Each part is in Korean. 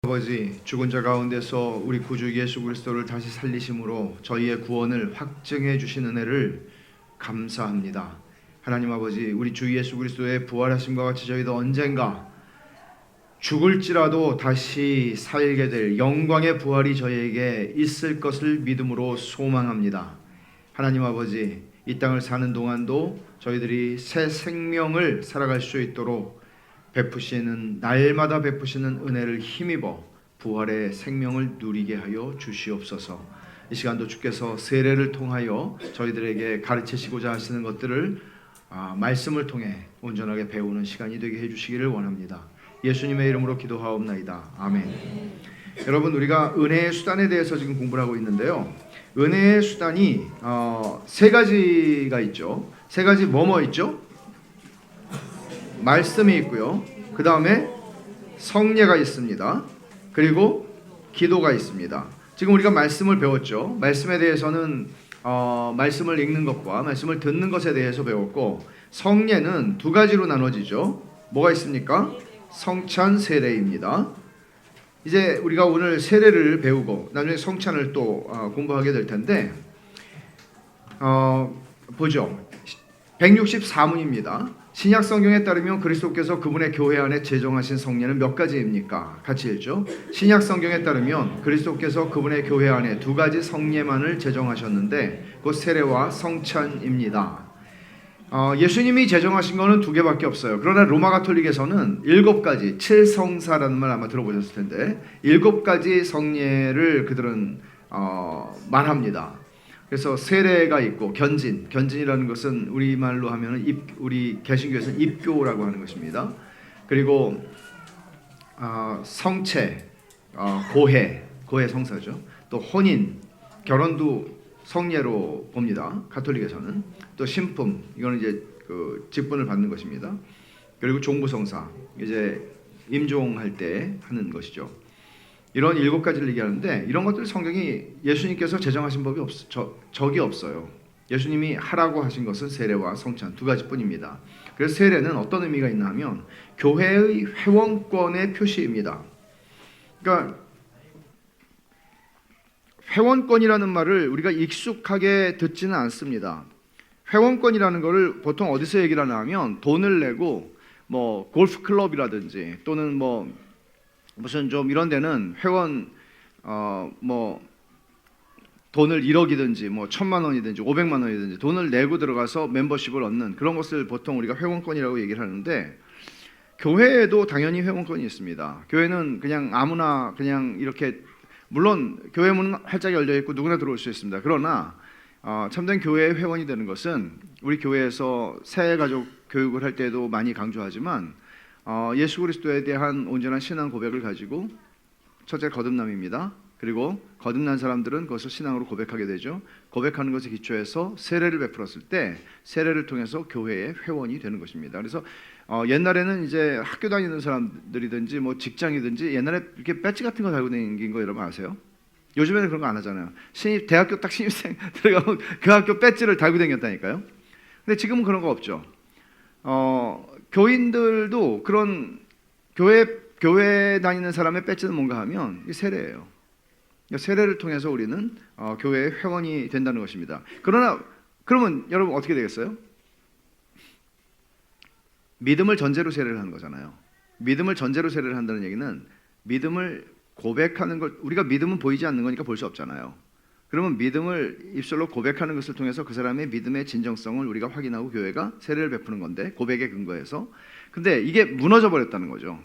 아버지, 죽은 자 가운데서 우리 구주 예수 그리스도를 다시 살리심으로 저희의 구원을 확증해 주신 은혜를 감사합니다. 하나님 아버지, 우리 주 예수 그리스도의 부활하심과 같이 저희도 언젠가 죽을지라도 다시 살게 될 영광의 부활이 저희에게 있을 것을 믿음으로 소망합니다. 하나님 아버지, 이 땅을 사는 동안도 저희들이 새 생명을 살아갈 수 있도록 베푸시는, 날마다 베푸시는 은혜를 힘입어 부활의 생명을 누리게 하여 주시옵소서. 이 시간도 주께서 세례를 통하여 저희들에게 가르치시고자 하시는 것들을 말씀을 통해 온전하게 배우는 시간이 되게 해주시기를 원합니다. 예수님의 이름으로 기도하옵나이다. 아멘. 여러분, 우리가 은혜의 수단에 대해서 지금 공부를 하고 있는데요, 은혜의 수단이 세 가지가 있죠. 세 가지 뭐뭐 있죠? 말씀이 있고요, 그 다음에 성례가 있습니다. 그리고 기도가 있습니다. 지금 우리가 말씀을 배웠죠. 말씀에 대해서는 말씀을 읽는 것과 말씀을 듣는 것에 대해서 배웠고, 성례는 두 가지로 나눠지죠. 뭐가 있습니까? 성찬, 세례입니다. 이제 우리가 오늘 세례를 배우고 나중에 성찬을 또 공부하게 될 텐데, 보죠. 164문입니다. 신약 성경에 따르면 그리스도께서 그분의 교회 안에 제정하신 성례는 몇 가지입니까? 같이 읽죠. 신약 성경에 따르면 그리스도께서 그분의 교회 안에 두 가지 성례만을 제정하셨는데 곧 세례와 성찬입니다. 예수님이 제정하신 거는 두 개밖에 없어요. 그러나 로마 가톨릭에서는 7가지, 7성사라는 말 아마 들어보셨을 텐데 7가지 성례를 그들은 말합니다. 그래서 세례가 있고 견진이라는 것은 우리말로 하면은 우리 개신교에서는 입교라고 하는 것입니다. 그리고 성체, 고해 성사죠. 또 혼인, 결혼도 성례로 봅니다. 가톨릭에서는. 또 신품, 이거는 이제 그 직분을 받는 것입니다. 그리고 종부성사, 이제 임종할 때 하는 것이죠. 이런 7가지를 얘기하는데, 이런 것들 성경이 예수님께서 제정하신 법이 적이 없어요. 예수님이 하라고 하신 것은 세례와 성찬 두 가지뿐입니다. 그래서 세례는 어떤 의미가 있나 하면 교회의 회원권의 표시입니다. 그러니까 회원권이라는 말을 우리가 익숙하게 듣지는 않습니다. 회원권이라는 것을 보통 어디서 얘기를 하나 하면, 돈을 내고 뭐 골프 클럽이라든지 또는 뭐 무슨 좀 이런 데는 회원 뭐 돈을 1억이든지 뭐 1,000만 원이든지 500만 원이든지 돈을 내고 들어가서 멤버십을 얻는 그런 것을 보통 우리가 회원권이라고 얘기를 하는데, 교회에도 당연히 회원권이 있습니다. 교회는 그냥 아무나 그냥 이렇게, 물론 교회 문은 활짝 열려 있고 누구나 들어올 수 있습니다. 그러나 참된 교회의 회원이 되는 것은, 우리 교회에서 새 가족 교육을 할 때도 많이 강조하지만 예수 그리스도에 대한 온전한 신앙 고백을 가지고, 첫째 거듭남입니다. 그리고 거듭난 사람들은 그것을 신앙으로 고백하게 되죠. 고백하는 것에 기초해서 세례를 베풀었을 때 세례를 통해서 교회의 회원이 되는 것입니다. 그래서 옛날에는 이제 학교 다니는 사람들이든지 뭐 직장이든지 옛날에 이렇게 배지 같은 거 달고 다니는 거 여러분 아세요? 요즘에는 그런 거 안 하잖아요. 대학교 딱 신입생 들어가면 그 학교 배지를 달고 다녔다니까요. 근데 지금은 그런 거 없죠. 교인들도 그런 교회 다니는 사람의 배지는 뭔가 하면 세례예요. 세례를 통해서 우리는 교회의 회원이 된다는 것입니다. 그러면 여러분 어떻게 되겠어요? 믿음을 전제로 세례를 하는 거잖아요. 믿음을 전제로 세례를 한다는 얘기는 믿음을 고백하는 걸, 우리가 믿음은 보이지 않는 거니까 볼 수 없잖아요. 그러면 믿음을 입술로 고백하는 것을 통해서 그 사람의 믿음의 진정성을 우리가 확인하고 교회가 세례를 베푸는 건데, 고백에 근거해서. 근데 이게 무너져 버렸다는 거죠.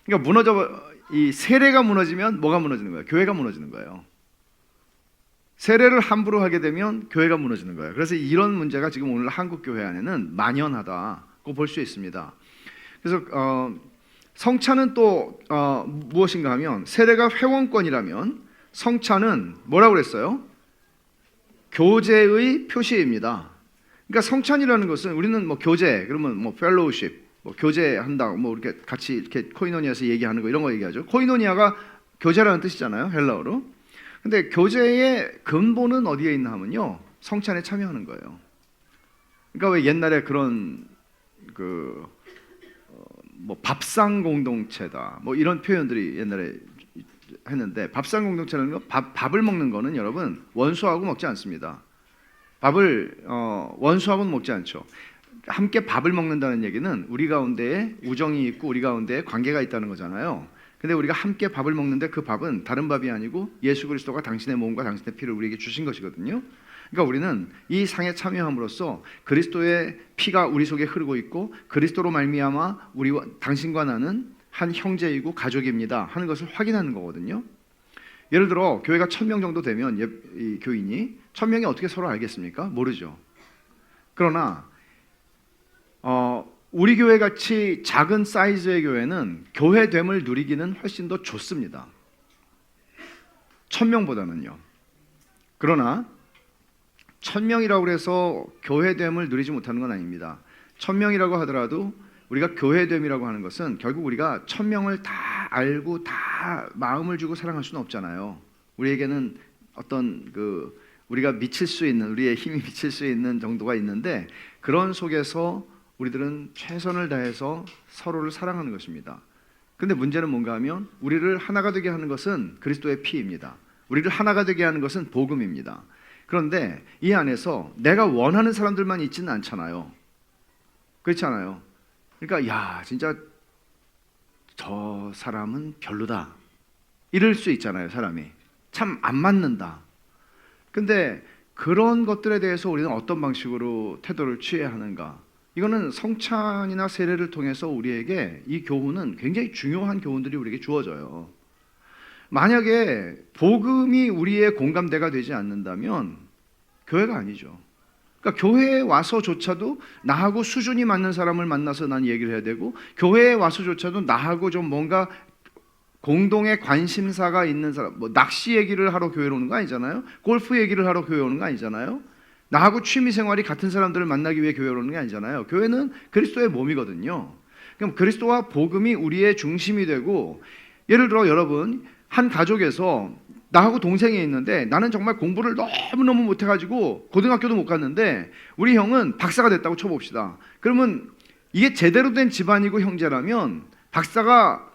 그러니까 이 세례가 무너지면 뭐가 무너지는 거예요? 교회가 무너지는 거예요. 세례를 함부로 하게 되면 교회가 무너지는 거예요. 그래서 이런 문제가 지금 오늘 한국 교회 안에는 만연하다고 볼 수 있습니다. 그래서 성찬은 또 무엇인가 하면, 세례가 회원권이라면 성찬은 뭐라고 그랬어요? 교제의 표시입니다. 그러니까 성찬이라는 것은, 우리는 뭐 교제 그러면 뭐 펠로우십, 뭐 교제한다, 뭐 이렇게 같이 이렇게 코이노니아에서 얘기하는 거, 이런 거 얘기하죠. 코이노니아가 교제라는 뜻이잖아요, 헬라어로. 근데 교제의 근본은 어디에 있나 하면요, 성찬에 참여하는 거예요. 그러니까 왜 옛날에 그런 뭐 밥상 공동체다, 뭐 이런 표현들이 옛날에 했는데 밥상 공동체는 밥을 먹는 거는 여러분 원수하고 먹지 않습니다. 밥을 원수하고는 먹지 않죠. 함께 밥을 먹는다는 얘기는 우리 가운데에 우정이 있고 우리 가운데에 관계가 있다는 거잖아요. 근데 우리가 함께 밥을 먹는데 그 밥은 다른 밥이 아니고 예수 그리스도가 당신의 몸과 당신의 피를 우리에게 주신 것이거든요. 그러니까 우리는 이 상에 참여함으로써 그리스도의 피가 우리 속에 흐르고 있고 그리스도로 말미암아 우리와 당신과 나는 한 형제이고 가족입니다 하는 것을 확인하는 거거든요. 예를 들어 교회가 1000명 정도 되면 이 교인이 1000명이 어떻게 서로 알겠습니까? 모르죠. 그러나 우리 교회 같이 작은 사이즈의 교회는 교회됨을 누리기는 훨씬 더 좋습니다. 1000명보다는요. 그러나 1000명이라고 해서 교회됨을 누리지 못하는 건 아닙니다. 1000명이라고 하더라도 우리가 교회됨이라고 하는 것은 결국 우리가 1000명을 다 알고 다 마음을 주고 사랑할 수는 없잖아요. 우리에게는 어떤 우리가 미칠 수 있는, 우리의 힘이 미칠 수 있는 정도가 있는데 그런 속에서 우리들은 최선을 다해서 서로를 사랑하는 것입니다. 근데 문제는 뭔가 하면 우리를 하나가 되게 하는 것은 그리스도의 피입니다. 우리를 하나가 되게 하는 것은 복음입니다. 그런데 이 안에서 내가 원하는 사람들만 있지는 않잖아요. 그렇지 않아요? 그러니까 야 진짜 저 사람은 별로다 이럴 수 있잖아요. 사람이 참 안 맞는다. 근데 그런 것들에 대해서 우리는 어떤 방식으로 태도를 취해야 하는가? 이거는 성찬이나 세례를 통해서 우리에게 이 교훈은 굉장히 중요한 교훈들이 우리에게 주어져요. 만약에 복음이 우리의 공감대가 되지 않는다면 교회가 아니죠. 그러니까 교회에 와서조차도 나하고 수준이 맞는 사람을 만나서 난 얘기를 해야 되고, 교회에 와서조차도 나하고 좀 뭔가 공동의 관심사가 있는 사람, 뭐 낚시 얘기를 하러 교회로 오는 거 아니잖아요. 골프 얘기를 하러 교회 오는 거 아니잖아요. 나하고 취미생활이 같은 사람들을 만나기 위해 교회로 오는 게 아니잖아요. 교회는 그리스도의 몸이거든요. 그럼 그리스도와 복음이 우리의 중심이 되고, 예를 들어 여러분 한 가족에서 나하고 동생이 있는데 나는 정말 공부를 너무너무 못해가지고 고등학교도 못 갔는데 우리 형은 박사가 됐다고 쳐봅시다. 그러면 이게 제대로 된 집안이고 형제라면 박사가,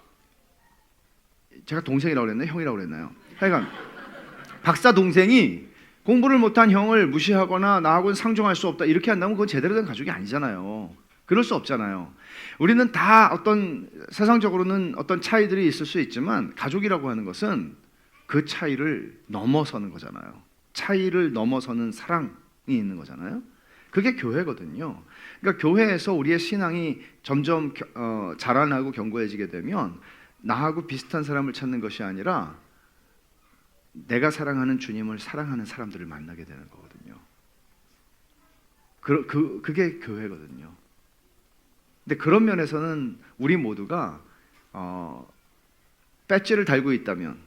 제가 동생이라고 그랬나요? 형이라고 그랬나요? 하여간 박사 동생이 공부를 못한 형을 무시하거나 나하고는 상종할 수 없다 이렇게 한다면 그건 제대로 된 가족이 아니잖아요. 그럴 수 없잖아요. 우리는 다 어떤 세상적으로는 어떤 차이들이 있을 수 있지만 가족이라고 하는 것은 그 차이를 넘어서는 거잖아요. 차이를 넘어서는 사랑이 있는 거잖아요. 그게 교회거든요. 그러니까 교회에서 우리의 신앙이 점점 자라나고 견고해지게 되면 나하고 비슷한 사람을 찾는 것이 아니라 내가 사랑하는 주님을 사랑하는 사람들을 만나게 되는 거거든요. 그게 교회거든요. 근데 그런 면에서는 우리 모두가 배지를 달고 있다면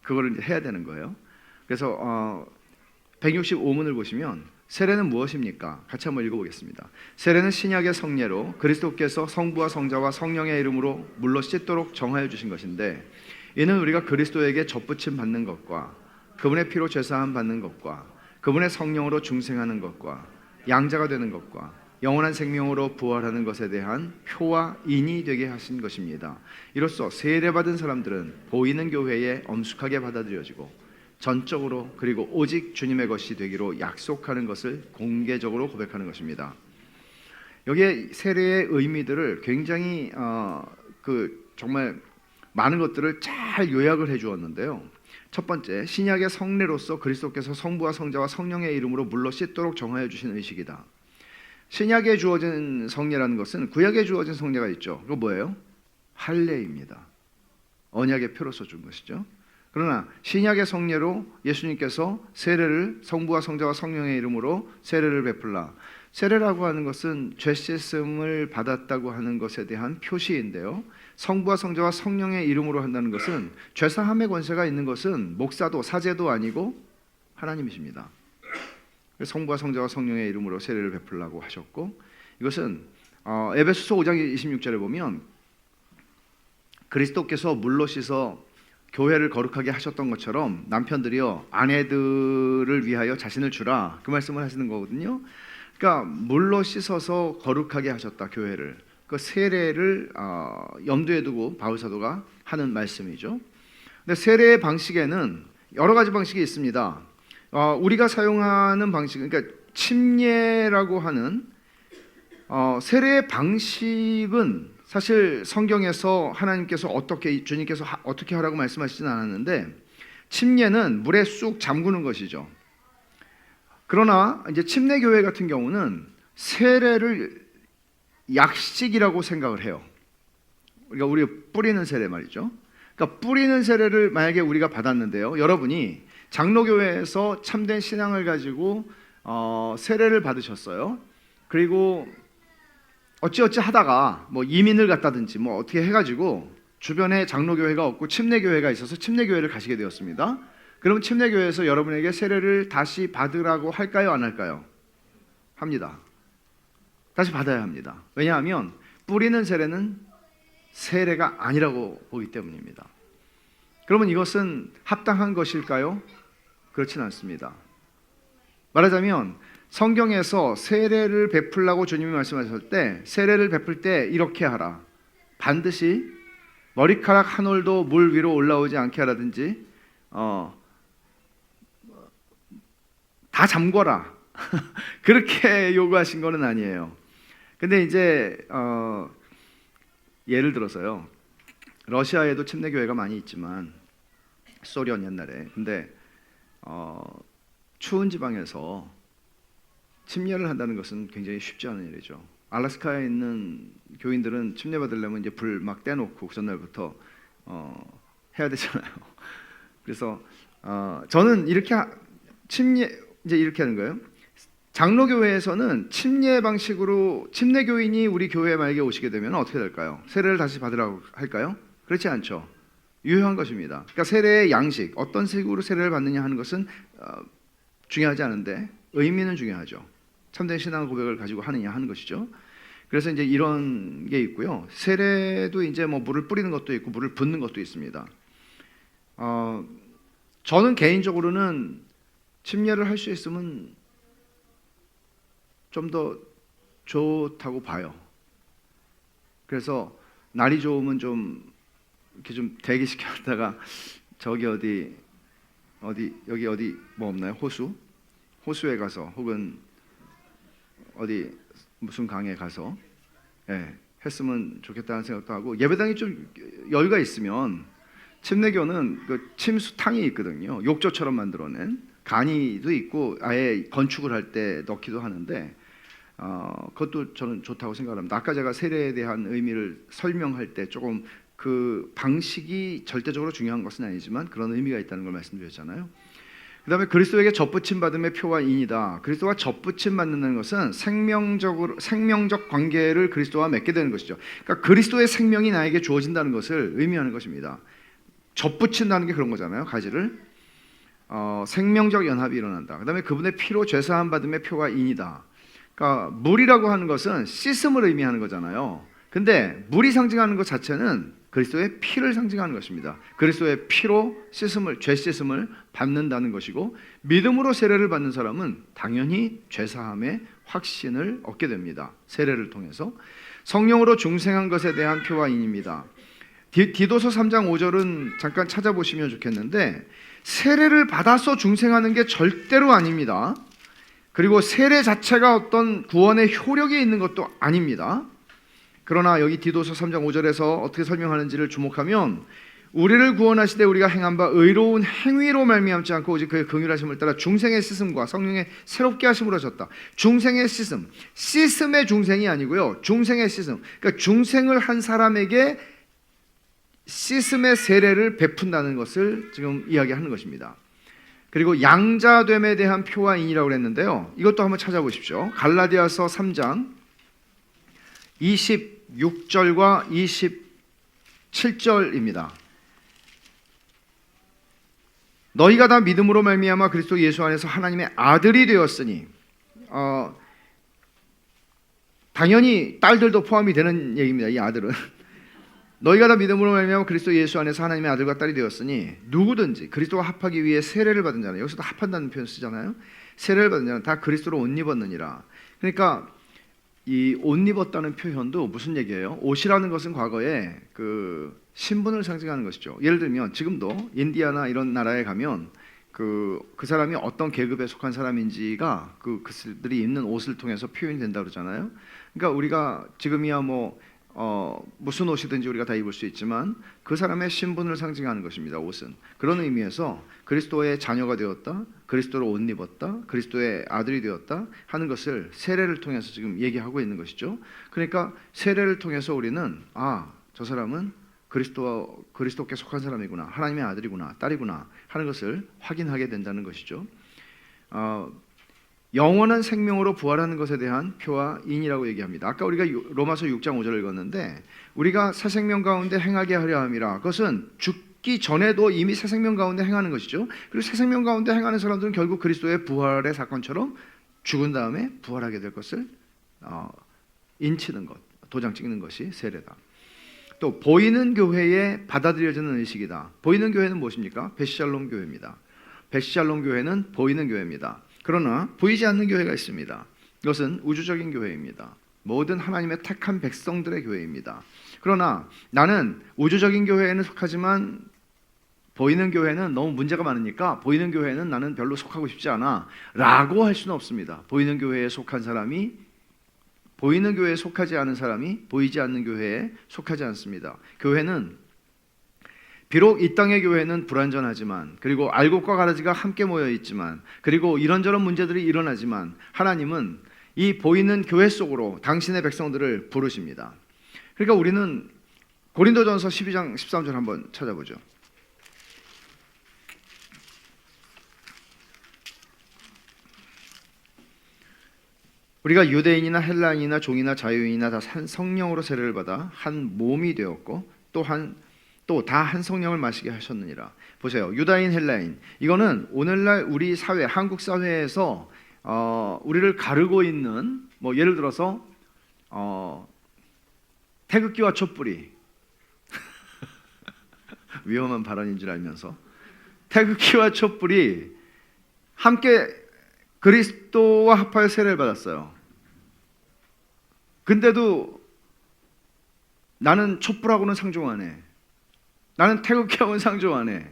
그거를 해야 되는 거예요. 그래서 165문을 보시면 세례는 무엇입니까? 같이 한번 읽어보겠습니다. 세례는 신약의 성례로 그리스도께서 성부와 성자와 성령의 이름으로 물로 씻도록 정하여 주신 것인데, 이는 우리가 그리스도에게 접붙임 받는 것과 그분의 피로 죄사함 받는 것과 그분의 성령으로 중생하는 것과 양자가 되는 것과 영원한 생명으로 부활하는 것에 대한 표와 인이 되게 하신 것입니다. 이로써 세례받은 사람들은 보이는 교회에 엄숙하게 받아들여지고 전적으로 그리고 오직 주님의 것이 되기로 약속하는 것을 공개적으로 고백하는 것입니다. 여기에 세례의 의미들을 굉장히 정말 많은 것들을 잘 요약을 해주었는데요. 첫 번째, 신약의 성례로서 그리스도께서 성부와 성자와 성령의 이름으로 물로 씻도록 정하여 주신 의식이다. 신약에 주어진 성례라는 것은 구약에 주어진 성례가 있죠. 그거 뭐예요? 할례입니다. 언약의 표로서 준 것이죠. 그러나 신약의 성례로 예수님께서 세례를 성부와 성자와 성령의 이름으로 세례를 베풀라. 세례라고 하는 것은 죄 씻음을 받았다고 하는 것에 대한 표시인데요. 성부와 성자와 성령의 이름으로 한다는 것은 죄사함의 권세가 있는 것은 목사도 사제도 아니고 하나님이십니다. 성부와 성자와 성령의 이름으로 세례를 베풀라고 하셨고, 이것은 에베소서 5장 26절에 보면 그리스도께서 물로 씻어 교회를 거룩하게 하셨던 것처럼 남편들이여 아내들을 위하여 자신을 주라, 그 말씀을 하시는 거거든요. 그러니까 물로 씻어서 거룩하게 하셨다, 교회를. 그 세례를 염두에 두고 바울 사도가 하는 말씀이죠. 근데 세례의 방식에는 여러 가지 방식이 있습니다. 우리가 사용하는 방식, 그러니까 침례라고 하는 세례의 방식은 사실 성경에서 하나님께서 주님께서 어떻게 하라고 말씀하시진 않았는데, 침례는 물에 쑥 잠그는 것이죠. 그러나 이제 침례교회 같은 경우는 세례를 약식이라고 생각을 해요. 우리가 뿌리는 세례 말이죠. 그러니까 뿌리는 세례를 만약에 우리가 받았는데요, 여러분이 장로교회에서 참된 신앙을 가지고 세례를 받으셨어요. 그리고 어찌어찌 하다가 뭐 이민을 갔다든지 뭐 어떻게 해가지고 주변에 장로교회가 없고 침례교회가 있어서 침례교회를 가시게 되었습니다. 그럼 침례교회에서 여러분에게 세례를 다시 받으라고 할까요, 안 할까요? 합니다. 다시 받아야 합니다. 왜냐하면 뿌리는 세례는 세례가 아니라고 보기 때문입니다. 그러면 이것은 합당한 것일까요? 그렇진 않습니다. 말하자면 성경에서 세례를 베풀라고 주님이 말씀하셨을 때, 세례를 베풀 때 이렇게 하라, 반드시 머리카락 한 올도 물 위로 올라오지 않게 하라든지 다 잠궈라 그렇게 요구하신 거는 아니에요. 근데 이제 예를 들어서요, 러시아에도 침례교회가 많이 있지만, 소련 옛날에, 근데 추운 지방에서 침례를 한다는 것은 굉장히 쉽지 않은 일이죠. 알래스카에 있는 교인들은 침례 받으려면 이제 불 막 떼놓고 그 전날부터 해야 되잖아요. 그래서 저는 이렇게 침례 이제 이렇게 하는 거예요. 장로교회에서는 침례 방식으로 침례교인이 우리 교회에 만약에 오시게 되면 어떻게 될까요? 세례를 다시 받으라고 할까요? 그렇지 않죠. 유효한 것입니다. 그러니까 세례의 양식, 어떤 식으로 세례를 받느냐 하는 것은 중요하지 않은데 의미는 중요하죠. 참된 신앙 고백을 가지고 하느냐 하는 것이죠. 그래서 이제 이런 게 있고요. 세례도 이제 뭐 물을 뿌리는 것도 있고 물을 붓는 것도 있습니다. 저는 개인적으로는 침례를 할 수 있으면 좀 더 좋다고 봐요. 그래서 날이 좋으면 좀 이렇게 좀 대기시켰다가 저기 어디 여기 어디 뭐 없나요? 호수에 가서 혹은 어디 무슨 강에 가서 했으면 좋겠다는 생각도 하고, 예배당이 좀 여유가 있으면 침례교는 그 침수탕이 있거든요. 욕조처럼 만들어낸 간이도 있고 아예 건축을 할 때 넣기도 하는데 그것도 저는 좋다고 생각합니다. 아까 제가 세례에 대한 의미를 설명할 때 조금 그 방식이 절대적으로 중요한 것은 아니지만 그런 의미가 있다는 걸 말씀드렸잖아요. 그 다음에 그리스도에게 접붙임 받음의 표와 인이다. 그리스도와 접붙임 받는다는 것은 생명적 관계를 그리스도와 맺게 되는 것이죠. 그러니까 그리스도의 생명이 나에게 주어진다는 것을 의미하는 것입니다. 접붙인다는 게 그런 거잖아요. 가지를 생명적 연합이 일어난다. 그 다음에 그분의 피로 죄사함 받음의 표가 인이다. 그러니까 물이라고 하는 것은 씻음을 의미하는 거잖아요. 근데 물이 상징하는 것 자체는 그리스도의 피를 상징하는 것입니다. 그리스도의 피로 죄 씻음을 받는다는 것이고, 믿음으로 세례를 받는 사람은 당연히 죄사함의 확신을 얻게 됩니다. 세례를 통해서 성령으로 중생한 것에 대한 표와 인입니다. 디도서 3장 5절은 잠깐 찾아보시면 좋겠는데, 세례를 받아서 중생하는 게 절대로 아닙니다. 그리고 세례 자체가 어떤 구원의 효력이 있는 것도 아닙니다. 그러나 여기 디도서 3장 5절에서 어떻게 설명하는지를 주목하면, 우리를 구원하시되 우리가 행한 바 의로운 행위로 말미암지 않고 오직 그의 긍휼하심을 따라 중생의 씻음과 성령의 새롭게 하심으로 하셨다. 중생의 씻음, 씻음의 중생이 아니고요, 중생의 씻음. 그러니까 중생을 한 사람에게 씻음의 세례를 베푼다는 것을 지금 이야기하는 것입니다. 그리고 양자됨에 대한 표와 인이라고 했는데요, 이것도 한번 찾아보십시오. 갈라디아서 3장 26절과 27절입니다. 너희가 다 믿음으로 말미암아 그리스도 예수 안에서 하나님의 아들이 되었으니, 당연히 딸들도 포함이 되는 얘기입니다. 이 아들은 너희가 다 믿음으로 말미암아 그리스도 예수 안에서 하나님의 아들과 딸이 되었으니 누구든지 그리스도와 합하기 위해 세례를 받은 자는, 여기서도 합한다는 표현 쓰잖아요. 세례를 받은 자는 다 그리스도로 옷 입었느니라. 그러니까 이 옷 입었다는 표현도 무슨 얘기예요? 옷이라는 것은 과거에 그 신분을 상징하는 것이죠. 예를 들면 지금도 인디아나 이런 나라에 가면 그 사람이 어떤 계급에 속한 사람인지가 그들이 입는 옷을 통해서 표현이 된다 그러잖아요. 그러니까 우리가 지금이야 무슨 옷이든지 우리가 다 입을 수 있지만 그 사람의 신분을 상징하는 것입니다. 옷은 그런 의미에서 그리스도의 자녀가 되었다, 그리스도로 옷 입었다, 그리스도의 아들이 되었다 하는 것을 세례를 통해서 지금 얘기하고 있는 것이죠. 그러니까 세례를 통해서 우리는 저 사람은 그리스도께 속한 사람이구나, 하나님의 아들이구나, 딸이구나 하는 것을 확인하게 된다는 것이죠. 영원한 생명으로 부활하는 것에 대한 표와 인이라고 얘기합니다. 아까 우리가 로마서 6장 5절을 읽었는데 우리가 새 생명 가운데 행하게 하려 함이라. 그것은 죽기 전에도 이미 새 생명 가운데 행하는 것이죠. 그리고 새 생명 가운데 행하는 사람들은 결국 그리스도의 부활의 사건처럼 죽은 다음에 부활하게 될 것을 인치는 것, 도장 찍는 것이 세례다. 또 보이는 교회에 받아들여지는 의식이다. 보이는 교회는 무엇입니까? 베시샬롬 교회입니다. 베시샬롬 교회는 보이는 교회입니다. 그러나 보이지 않는 교회가 있습니다. 이것은 우주적인 교회입니다. 모든 하나님의 택한 백성들의 교회입니다. 그러나 나는 우주적인 교회에는 속하지만 보이는 교회는 너무 문제가 많으니까 보이는 교회는 나는 별로 속하고 싶지 않아 라고 할 수는 없습니다. 보이는 교회에 속한 사람이 보이는 교회에 속하지 않은 사람이 보이지 않는 교회에 속하지 않습니다. 교회는 비록 이 땅의 교회는 불완전하지만, 그리고 알곡과 가라지가 함께 모여 있지만, 그리고 이런저런 문제들이 일어나지만 하나님은 이 보이는 교회 속으로 당신의 백성들을 부르십니다. 그러니까 우리는 고린도전서 12장 13절 한번 찾아보죠. 우리가 유대인이나 헬라인이나 종이나 자유인이나 다 한 성령으로 세례를 받아 한 몸이 되었고 또 다 한 성령을 마시게 하셨느니라. 보세요. 유다인, 헬라인. 이거는 오늘날 우리 사회, 한국 사회에서 우리를 가르고 있는 예를 들어서 태극기와 촛불이 위험한 발언인 줄 알면서 태극기와 촛불이 함께 그리스도와 합하여 세례를 받았어요. 근데도 나는 촛불하고는 상종 안 해. 나는 태극기하고는 상종 안 해.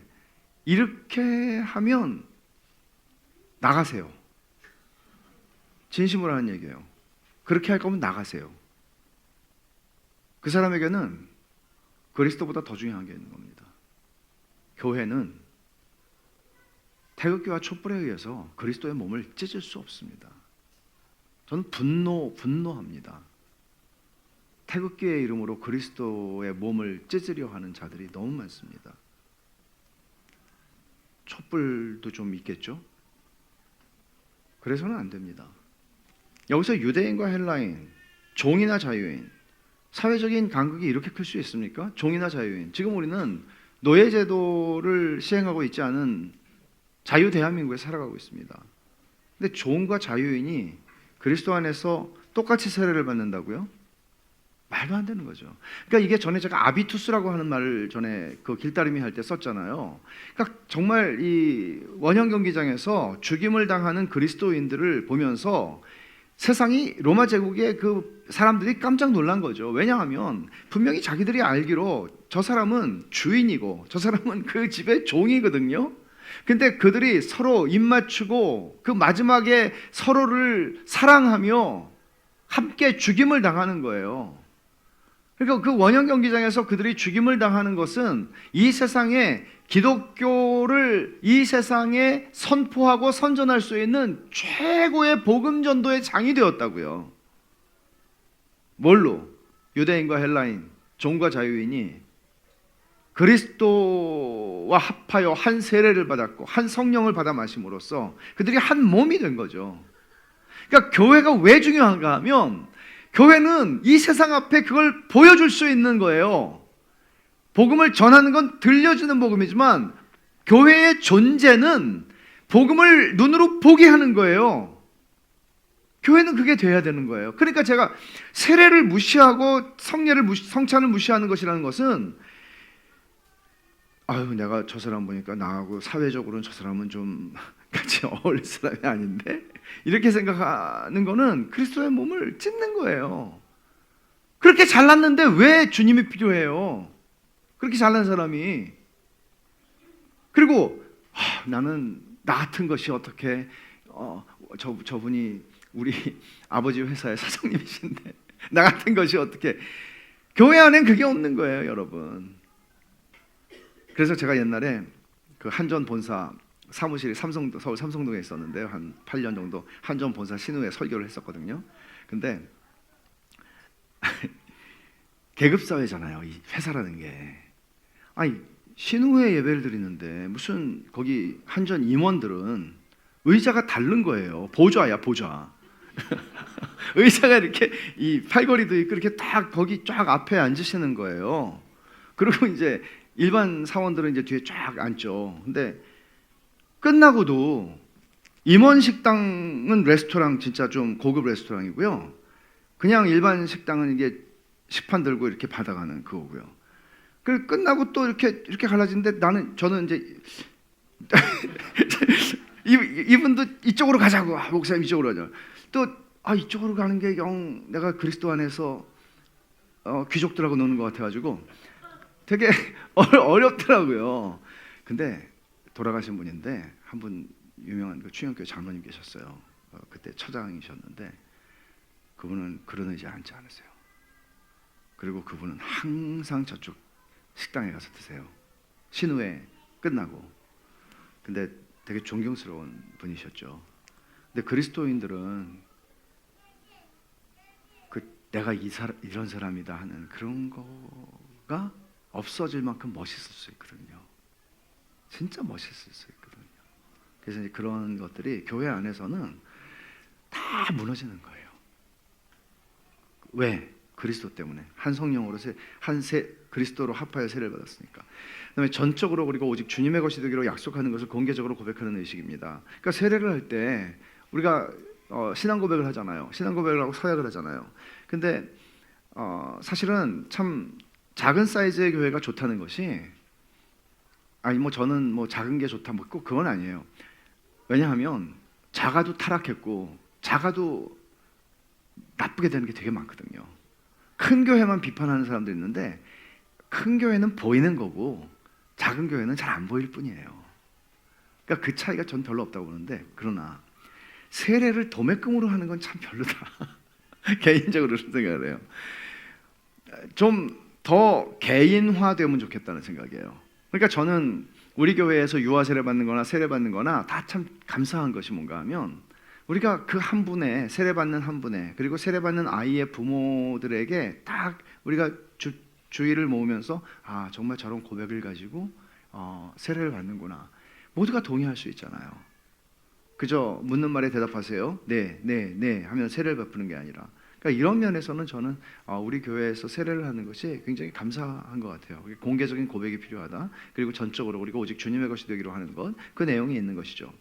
이렇게 하면 나가세요. 진심으로 하는 얘기예요. 그렇게 할 거면 나가세요. 그 사람에게는 그리스도보다 더 중요한 게 있는 겁니다. 교회는 태극기와 촛불에 의해서 그리스도의 몸을 찢을 수 없습니다. 저는 분노합니다. 태극기의 이름으로 그리스도의 몸을 찢으려 하는 자들이 너무 많습니다. 촛불도 좀 있겠죠? 그래서는 안 됩니다. 여기서 유대인과 헬라인, 종이나 자유인, 사회적인 간극이 이렇게 클 수 있습니까? 종이나 자유인. 지금 우리는 노예제도를 시행하고 있지 않은 자유 대한민국에 살아가고 있습니다. 근데 종과 자유인이 그리스도 안에서 똑같이 세례를 받는다고요? 말도 안 되는 거죠. 그러니까 이게 전에 제가 아비투스라고 하는 말을 전에 그 길다리미 할 때 썼잖아요. 그러니까 정말 이 원형 경기장에서 죽임을 당하는 그리스도인들을 보면서 세상이 로마 제국의 그 사람들이 깜짝 놀란 거죠. 왜냐하면 분명히 자기들이 알기로 저 사람은 주인이고 저 사람은 그 집의 종이거든요. 근데 그들이 서로 입맞추고 그 마지막에 서로를 사랑하며 함께 죽임을 당하는 거예요. 그러니까 그 원형 경기장에서 그들이 죽임을 당하는 것은 이 세상에 기독교를 이 세상에 선포하고 선전할 수 있는 최고의 복음 전도의 장이 되었다고요. 뭘로? 유대인과 헬라인, 종과 자유인이 그리스도와 합하여 한 세례를 받았고 한 성령을 받아 마심으로써 그들이 한 몸이 된 거죠. 그러니까 교회가 왜 중요한가 하면 교회는 이 세상 앞에 그걸 보여줄 수 있는 거예요. 복음을 전하는 건 들려주는 복음이지만 교회의 존재는 복음을 눈으로 보게 하는 거예요. 교회는 그게 돼야 되는 거예요. 그러니까 제가 세례를 무시하고 성찬을 무시하는 것이라는 것은 내가 저 사람 보니까 나하고 사회적으로는 저 사람은 좀 같이 어울릴 사람이 아닌데 이렇게 생각하는 거는 그리스도의 몸을 찢는 거예요. 그렇게 잘났는데 왜 주님이 필요해요? 그렇게 잘난 사람이. 그리고 나는 나 같은 것이 어떻게 저분이 우리 아버지 회사의 사장님이신데 나 같은 것이 어떻게. 교회 안엔 그게 없는 거예요, 여러분. 그래서 제가 옛날에 그 한전 본사 사무실이 서울 삼성동에 있었는데요, 한 8년 정도 한전 본사 신우회 설교를 했었거든요. 근데 계급사회잖아요, 이 회사라는 게. 아니, 신우회 예배를 드리는데 무슨 거기 한전 임원들은 의자가 다른 거예요. 보좌야, 보좌. 의자가 이렇게 이 팔걸이도 있고 이렇게 딱 거기 쫙 앞에 앉으시는 거예요. 그리고 이제 일반 사원들은 이제 뒤에 쫙 앉죠. 근데 끝나고도 임원 식당은 레스토랑, 진짜 좀 고급 레스토랑이고요. 그냥 일반 식당은 이게 식판 들고 이렇게 받아가는 그거고요. 그 끝나고 또 이렇게 갈라지는데 저는 이제 이분도 이쪽으로 가자고, 목사님 이쪽으로 가자. 또 이쪽으로 가는 게 영 내가 그리스도 안에서 귀족들하고 노는 것 같아가지고 되게 어렵더라고요. 근데 돌아가신 분인데 한 분 유명한 그 충영교회 장로님 계셨어요. 그때 처장이셨는데 그분은 그런 의자에 앉지 않으세요. 그리고 그분은 항상 저쪽 식당에 가서 드세요. 신우회 끝나고. 근데 되게 존경스러운 분이셨죠. 근데 그리스도인들은 내가 이런 사람이다 하는 그런 거가 없어질 만큼 멋있을 수 있거든요. 진짜 멋있을 수 있거든요. 그래서 이제 그런 것들이 교회 안에서는 다 무너지는 거예요. 왜? 그리스도 때문에. 한 성령으로 그리스도로 합하여 세례를 받았으니까. 그다음에 전적으로 그리고 오직 주님의 것이 되기로 약속하는 것을 공개적으로 고백하는 의식입니다. 그러니까 세례를 할 때 우리가 신앙 고백을 하잖아요. 신앙 고백을 하고 서약을 하잖아요. 근데 사실은 참 작은 사이즈의 교회가 좋다는 것이, 저는 작은 게 좋다 꼭 그건 아니에요. 왜냐하면 작아도 타락했고 작아도 나쁘게 되는 게 되게 많거든요. 큰 교회만 비판하는 사람도 있는데 큰 교회는 보이는 거고 작은 교회는 잘 안 보일 뿐이에요. 그러니까 그 차이가 전 별로 없다고 보는데, 그러나 세례를 도매금으로 하는 건 참 별로다. 개인적으로 생각을 해요. 좀 더 개인화되면 좋겠다는 생각이에요. 그러니까 저는 우리 교회에서 유아 세례 받는 거나 세례 받는 거나 다 참 감사한 것이 뭔가 하면, 우리가 그 한 분의 세례 받는 한 분의, 그리고 세례 받는 아이의 부모들에게 딱 우리가 주의를 모으면서 정말 저런 고백을 가지고 세례를 받는구나, 모두가 동의할 수 있잖아요. 그저 묻는 말에 대답하세요. 네 하면 세례를 베푸는 게 아니라. 그러니까 이런 면에서는 저는 우리 교회에서 세례를 하는 것이 굉장히 감사한 것 같아요. 공개적인 고백이 필요하다. 그리고 전적으로 우리가 오직 주님의 것이 되기로 하는 것, 그 내용이 있는 것이죠.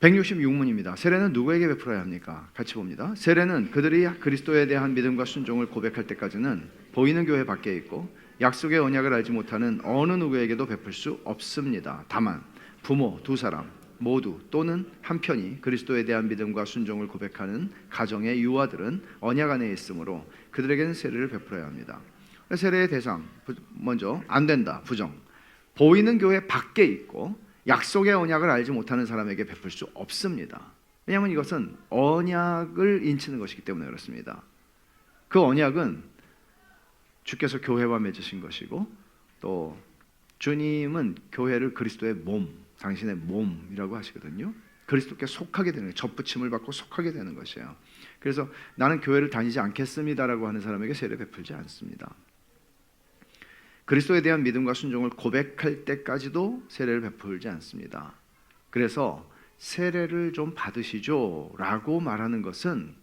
166문입니다. 세례는 누구에게 베풀어야 합니까? 같이 봅니다. 세례는 그들이 그리스도에 대한 믿음과 순종을 고백할 때까지는 보이는 교회 밖에 있고 약속의 언약을 알지 못하는 어느 누구에게도 베풀 수 없습니다. 다만 부모 두 사람 모두 또는 한편이 그리스도에 대한 믿음과 순종을 고백하는 가정의 유아들은 언약 안에 있으므로 그들에게는 세례를 베풀어야 합니다. 세례의 대상, 먼저 안 된다, 부정. 보이는 교회 밖에 있고 약속의 언약을 알지 못하는 사람에게 베풀 수 없습니다. 왜냐하면 이것은 언약을 인치는 것이기 때문에 그렇습니다. 그 언약은 주께서 교회와 맺으신 것이고, 또 주님은 교회를 그리스도의 몸, 당신의 몸이라고 하시거든요. 그리스도께 속하게 되는, 접붙임을 받고 속하게 되는 것이에요. 그래서 나는 교회를 다니지 않겠습니다라고 하는 사람에게 세례 베풀지 않습니다. 그리스도에 대한 믿음과 순종을 고백할 때까지도 세례를 베풀지 않습니다. 그래서 세례를 좀 받으시죠 라고 말하는 것은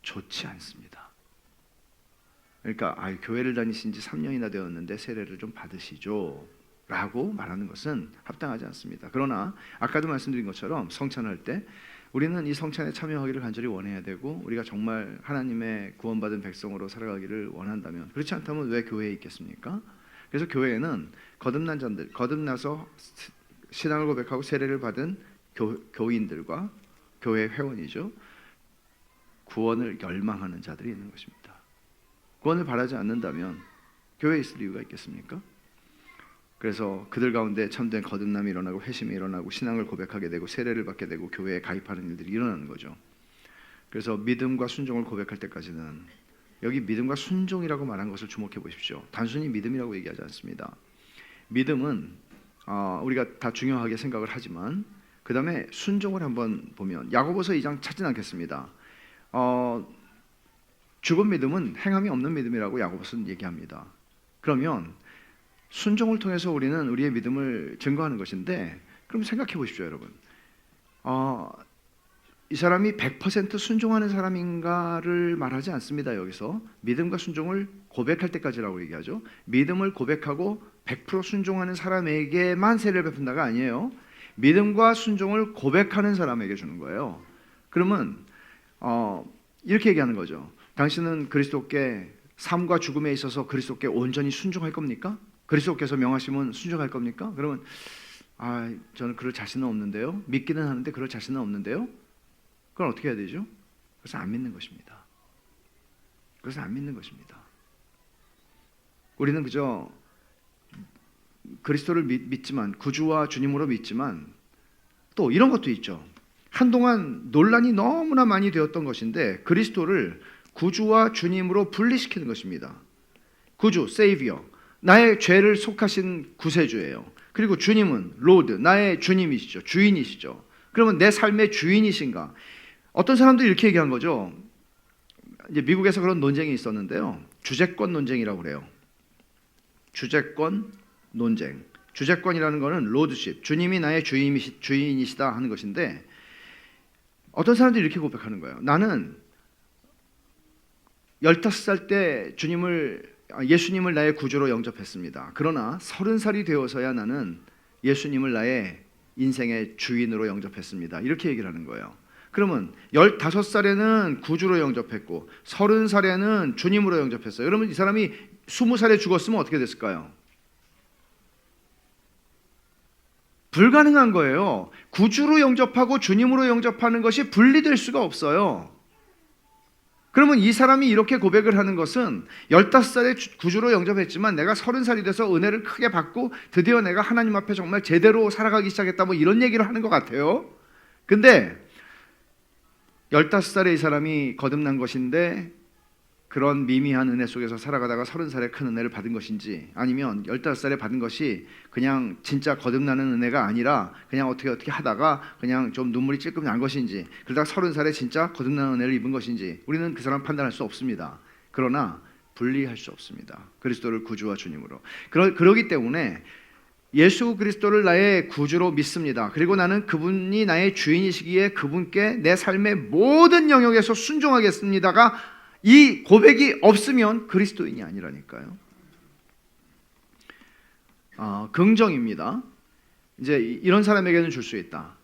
좋지 않습니다. 그러니까 교회를 다니신 지 3년이나 되었는데 세례를 좀 받으시죠 라고 말하는 것은 합당하지 않습니다. 그러나 아까도 말씀드린 것처럼 성찬할 때 우리는 이 성찬에 참여하기를 간절히 원해야 되고, 우리가 정말 하나님의 구원받은 백성으로 살아가기를 원한다면, 그렇지 않다면 왜 교회에 있겠습니까? 그래서 교회에는 거듭난 자들, 거듭나서 신앙을 고백하고 세례를 받은 교인들과 교회 회원이죠, 구원을 열망하는 자들이 있는 것입니다. 구원을 바라지 않는다면 교회에 있을 이유가 있겠습니까? 그래서 그들 가운데 참된 거듭남이 일어나고 회심이 일어나고 신앙을 고백하게 되고 세례를 받게 되고 교회에 가입하는 일들이 일어나는 거죠. 그래서 믿음과 순종을 고백할 때까지는, 여기 믿음과 순종이라고 말한 것을 주목해 보십시오. 단순히 믿음이라고 얘기하지 않습니다. 믿음은 우리가 다 중요하게 생각을 하지만 그 다음에 순종을 한번 보면 야고보서 2장 찾진 않겠습니다. 죽은 믿음은 행함이 없는 믿음이라고 야고보서는 얘기합니다. 그러면 순종을 통해서 우리는 우리의 믿음을 증거하는 것인데, 그럼 생각해 보십시오, 여러분. 이 사람이 100% 순종하는 사람인가를 말하지 않습니다. 여기서 믿음과 순종을 고백할 때까지라고 얘기하죠. 믿음을 고백하고 100% 순종하는 사람에게만 세례를 베푼다가 아니에요. 믿음과 순종을 고백하는 사람에게 주는 거예요. 그러면 이렇게 얘기하는 거죠. 당신은 그리스도께 삶과 죽음에 있어서 그리스도께 온전히 순종할 겁니까? 그리스도께서 명하시면 순종할 겁니까? 그러면 저는 그럴 자신은 없는데요. 믿기는 하는데 그럴 자신은 없는데요. 그건 어떻게 해야 되죠? 그것은 안 믿는 것입니다. 그것은 안 믿는 것입니다. 우리는 그저 그리스도를 믿지만, 구주와 주님으로 믿지만, 또 이런 것도 있죠. 한동안 논란이 너무나 많이 되었던 것인데 그리스도를 구주와 주님으로 분리시키는 것입니다. 구주, 세이비어, 나의 죄를 속하신 구세주예요. 그리고 주님은 로드, 나의 주님이시죠. 주인이시죠. 그러면 내 삶의 주인이신가? 어떤 사람들이 이렇게 얘기한 거죠. 이제 미국에서 그런 논쟁이 있었는데요. 주재권 논쟁이라고 그래요. 주재권 논쟁. 주재권이라는 것은 로드십, 주님이 나의 주인이시다 하는 것인데, 어떤 사람들이 이렇게 고백하는 거예요. 나는 15살 때 예수님을 나의 구주로 영접했습니다. 그러나 30살이 되어서야 나는 예수님을 나의 인생의 주인으로 영접했습니다. 이렇게 얘기를 하는 거예요. 그러면 15살에는 구주로 영접했고 30살에는 주님으로 영접했어요. 그러면 이 사람이 20살에 죽었으면 어떻게 됐을까요? 불가능한 거예요. 구주로 영접하고 주님으로 영접하는 것이 분리될 수가 없어요. 그러면 이 사람이 이렇게 고백을 하는 것은 15살에 구주로 영접했지만 내가 30살이 돼서 은혜를 크게 받고 드디어 내가 하나님 앞에 정말 제대로 살아가기 시작했다, 뭐 이런 얘기를 하는 것 같아요. 근데 15살에 이 사람이 거듭난 것인데 그런 미미한 은혜 속에서 살아가다가 30살에 큰 은혜를 받은 것인지, 아니면 15살에 받은 것이 그냥 진짜 거듭나는 은혜가 아니라 그냥 어떻게 하다가 그냥 좀 눈물이 찔끔 난 것인지, 그러다가 30살에 진짜 거듭나는 은혜를 입은 것인지 우리는 그 사람 판단할 수 없습니다. 그러나 분리할 수 없습니다. 그리스도를 구주와 주님으로. 그러기 때문에 예수 그리스도를 나의 구주로 믿습니다. 그리고 나는 그분이 나의 주인이시기에 그분께 내 삶의 모든 영역에서 순종하겠습니다가 이 고백이 없으면 그리스도인이 아니라니까요. 긍정입니다. 이제 이런 사람에게는 줄 수 있다.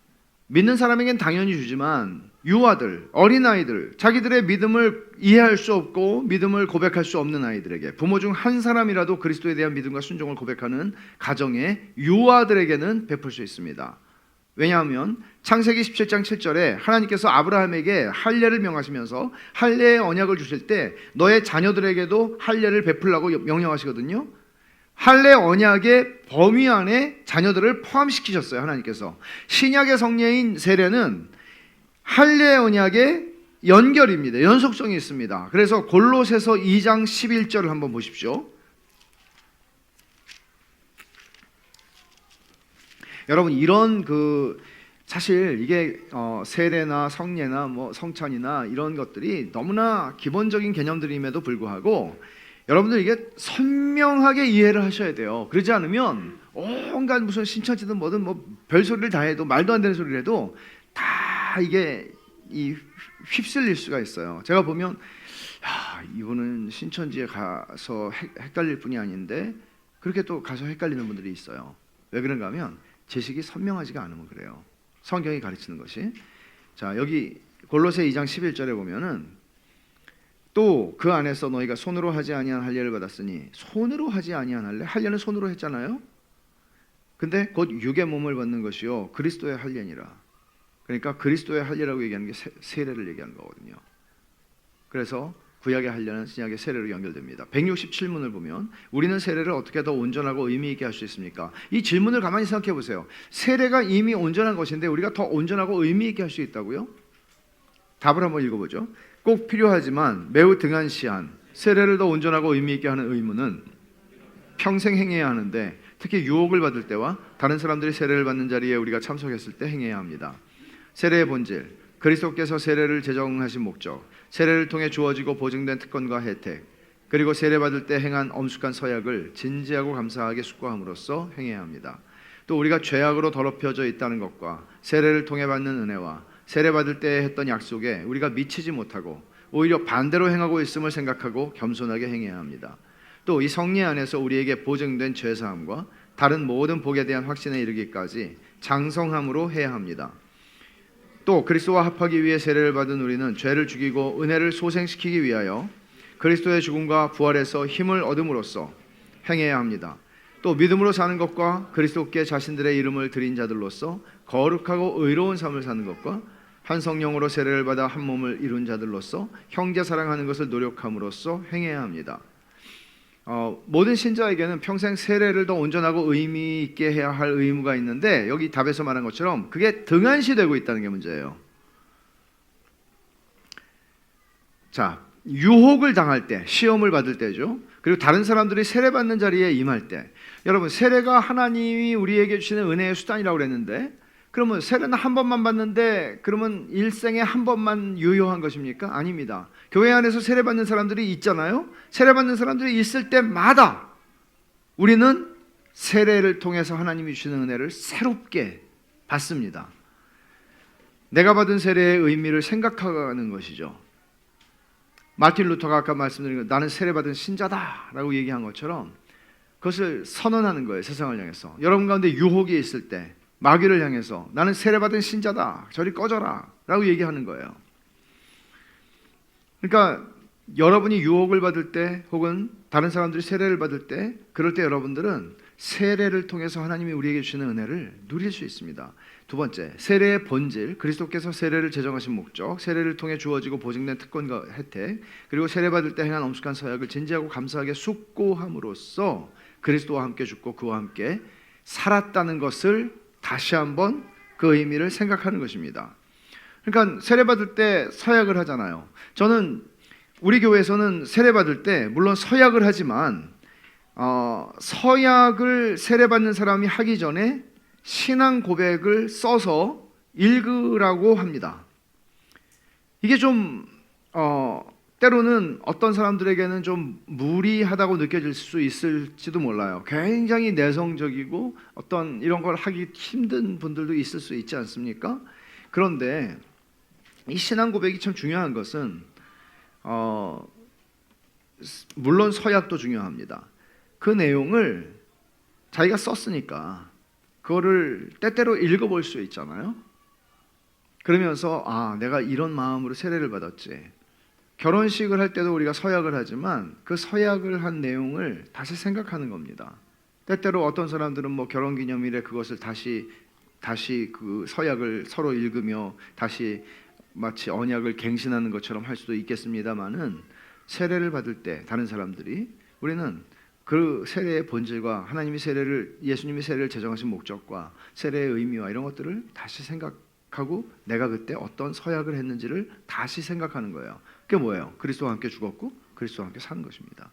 믿는 사람에게는 당연히 주지만 유아들, 어린아이들, 자기들의 믿음을 이해할 수 없고 믿음을 고백할 수 없는 아이들에게, 부모 중 한 사람이라도 그리스도에 대한 믿음과 순종을 고백하는 가정의 유아들에게는 베풀 수 있습니다. 왜냐하면 창세기 17장 7절에 하나님께서 아브라함에게 할례를 명하시면서 할례의 언약을 주실 때 너의 자녀들에게도 할례를 베풀라고 명령하시거든요. 할례 언약의 범위 안에 자녀들을 포함시키셨어요, 하나님께서. 신약의 성례인 세례는 할례 언약의 연결입니다. 연속성이 있습니다. 그래서 골로새서 2장 11절을 한번 보십시오. 여러분, 이런 사실 이게 세례나 성례나 뭐 성찬이나 이런 것들이 너무나 기본적인 개념들임에도 불구하고 여러분들 이게 선명하게 이해를 하셔야 돼요. 그러지 않으면 온갖 무슨 신천지든 뭐든 뭐 별소리를 다 해도, 말도 안 되는 소리를 해도 다 이게 휩쓸릴 수가 있어요. 제가 보면 이분은 신천지에 가서 헷갈릴 뿐이 아닌데 그렇게 또 가서 헷갈리는 분들이 있어요. 왜 그런가 하면 지식이 선명하지가 않으면 그래요. 성경이 가르치는 것이. 자, 여기 골로새 2장 11절에 보면은 또 그 안에서 너희가 손으로 하지 아니한 할례를 받았으니, 손으로 하지 아니한 할례, 할례는 손으로 했잖아요. 근데 곧 육의 몸을 받는 것이요 그리스도의 할례니라. 그러니까 그리스도의 할례라고 얘기하는 게 세례를 얘기하는 거거든요. 그래서 구약에 하려는 신약의 세례로 연결됩니다. 167문을 보면 우리는 세례를 어떻게 더 온전하고 의미 있게 할 수 있습니까? 이 질문을 가만히 생각해 보세요. 세례가 이미 온전한 것인데 우리가 더 온전하고 의미 있게 할 수 있다고요? 답을 한번 읽어보죠. 꼭 필요하지만 매우 등한시한 세례를 더 온전하고 의미 있게 하는 의무는 평생 행해야 하는데 특히 유혹을 받을 때와 다른 사람들이 세례를 받는 자리에 우리가 참석했을 때 행해야 합니다. 세례의 본질, 그리스도께서 세례를 제정하신 목적, 세례를 통해 주어지고 보증된 특권과 혜택, 그리고 세례받을 때 행한 엄숙한 서약을 진지하고 감사하게 숙고함으로써 행해야 합니다. 또 우리가 죄악으로 더럽혀져 있다는 것과 세례를 통해 받는 은혜와 세례받을 때 했던 약속에 우리가 미치지 못하고 오히려 반대로 행하고 있음을 생각하고 겸손하게 행해야 합니다. 또 이 성리 안에서 우리에게 보증된 죄사함과 다른 모든 복에 대한 확신에 이르기까지 장성함으로 해야 합니다. 또 그리스도와 합하기 위해 세례를 받은 우리는 죄를 죽이고 은혜를 소생시키기 위하여 그리스도의 죽음과 부활에서 힘을 얻음으로써 행해야 합니다. 또 믿음으로 사는 것과 그리스도께 자신들의 이름을 드린 자들로서 거룩하고 의로운 삶을 사는 것과 한 성령으로 세례를 받아 한 몸을 이룬 자들로서 형제 사랑하는 것을 노력함으로써 행해야 합니다. 모든 신자에게는 평생 세례를 더 온전하고 의미 있게 해야 할 의무가 있는데 여기 답에서 말한 것처럼 그게 등한시되고 있다는 게 문제예요. 자, 유혹을 당할 때, 시험을 받을 때죠. 그리고 다른 사람들이 세례받는 자리에 임할 때, 여러분 세례가 하나님이 우리에게 주시는 은혜의 수단이라고 그랬는데 그러면 세례는 한 번만 받는데 그러면 일생에 한 번만 유효한 것입니까? 아닙니다. 교회 안에서 세례받는 사람들이 있잖아요. 세례받는 사람들이 있을 때마다 우리는 세례를 통해서 하나님이 주시는 은혜를 새롭게 받습니다. 내가 받은 세례의 의미를 생각하는 것이죠. 마틴 루터가 아까 말씀드린 것, 나는 세례받은 신자다라고 얘기한 것처럼 그것을 선언하는 거예요. 세상을 향해서. 여러분 가운데 유혹이 있을 때 마귀를 향해서 나는 세례받은 신자다, 저리 꺼져라 라고 얘기하는 거예요. 그러니까 여러분이 유혹을 받을 때 혹은 다른 사람들이 세례를 받을 때, 그럴 때 여러분들은 세례를 통해서 하나님이 우리에게 주시는 은혜를 누릴 수 있습니다. 두 번째, 세례의 본질, 그리스도께서 세례를 제정하신 목적, 세례를 통해 주어지고 보증된 특권과 혜택, 그리고 세례받을 때 행한 엄숙한 서약을 진지하고 감사하게 숙고함으로써 그리스도와 함께 죽고 그와 함께 살았다는 것을 다시 한번 그 의미를 생각하는 것입니다. 그러니까 세례받을 때 서약을 하잖아요. 저는 우리 교회에서는 세례받을 때 물론 서약을 하지만 서약을 세례받는 사람이 하기 전에 신앙 고백을 써서 읽으라고 합니다. 이게 좀 때로는 어떤 사람들에게는 좀 무리하다고 느껴질 수 있을지도 몰라요. 굉장히 내성적이고 어떤 이런 걸 하기 힘든 분들도 있을 수 있지 않습니까? 그런데 이 신앙 고백이 참 중요한 것은 물론 서약도 중요합니다. 그 내용을 자기가 썼으니까 그거를 때때로 읽어볼 수 있잖아요. 그러면서 내가 이런 마음으로 세례를 받았지. 결혼식을 할 때도 우리가 서약을 하지만 그 서약을 한 내용을 다시 생각하는 겁니다. 때때로 어떤 사람들은 뭐 결혼기념일에 그것을 다시 그 서약을 서로 읽으며 다시 마치 언약을 갱신하는 것처럼 할 수도 있겠습니다만은 세례를 받을 때 다른 사람들이 우리는 그 세례의 본질과 예수님이 세례를 제정하신 목적과 세례의 의미와 이런 것들을 다시 생각하고 내가 그때 어떤 서약을 했는지를 다시 생각하는 거예요. 그게 뭐예요? 그리스도와 함께 죽었고 그리스도와 함께 사는 것입니다.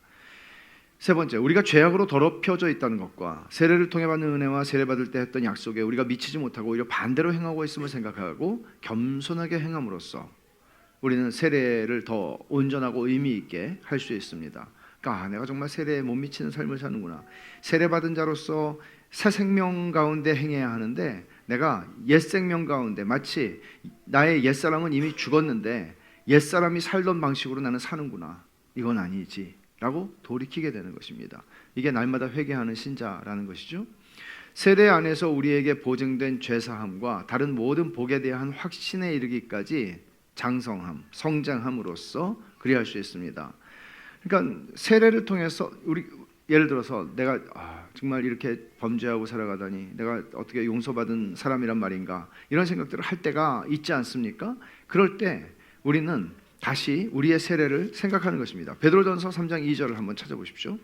세 번째, 우리가 죄악으로 더럽혀져 있다는 것과 세례를 통해 받는 은혜와 세례받을 때 했던 약속에 우리가 미치지 못하고 오히려 반대로 행하고 있음을 생각하고 겸손하게 행함으로써 우리는 세례를 더 온전하고 의미 있게 할 수 있습니다. 그러니까 내가 정말 세례에 못 미치는 삶을 사는구나. 세례받은 자로서 새 생명 가운데 행해야 하는데 내가 옛 생명 가운데 마치 나의 옛사람은 이미 죽었는데 옛사람이 살던 방식으로 나는 사는구나. 이건 아니지 라고 돌이키게 되는 것입니다. 이게 날마다 회개하는 신자라는 것이죠. 세례 안에서 우리에게 보증된 죄사함과 다른 모든 복에 대한 확신에 이르기까지 장성함, 성장함으로써 그리할 수 있습니다. 그러니까 세례를 통해서 예를 들어서 내가 정말 이렇게 범죄하고 살아가다니 내가 어떻게 용서받은 사람이란 말인가 이런 생각들을 할 때가 있지 않습니까? 그럴 때 우리는 다시 우리의 세례를 생각하는 것입니다. 베드로전서 3장 2절을 한번 찾아보십시오.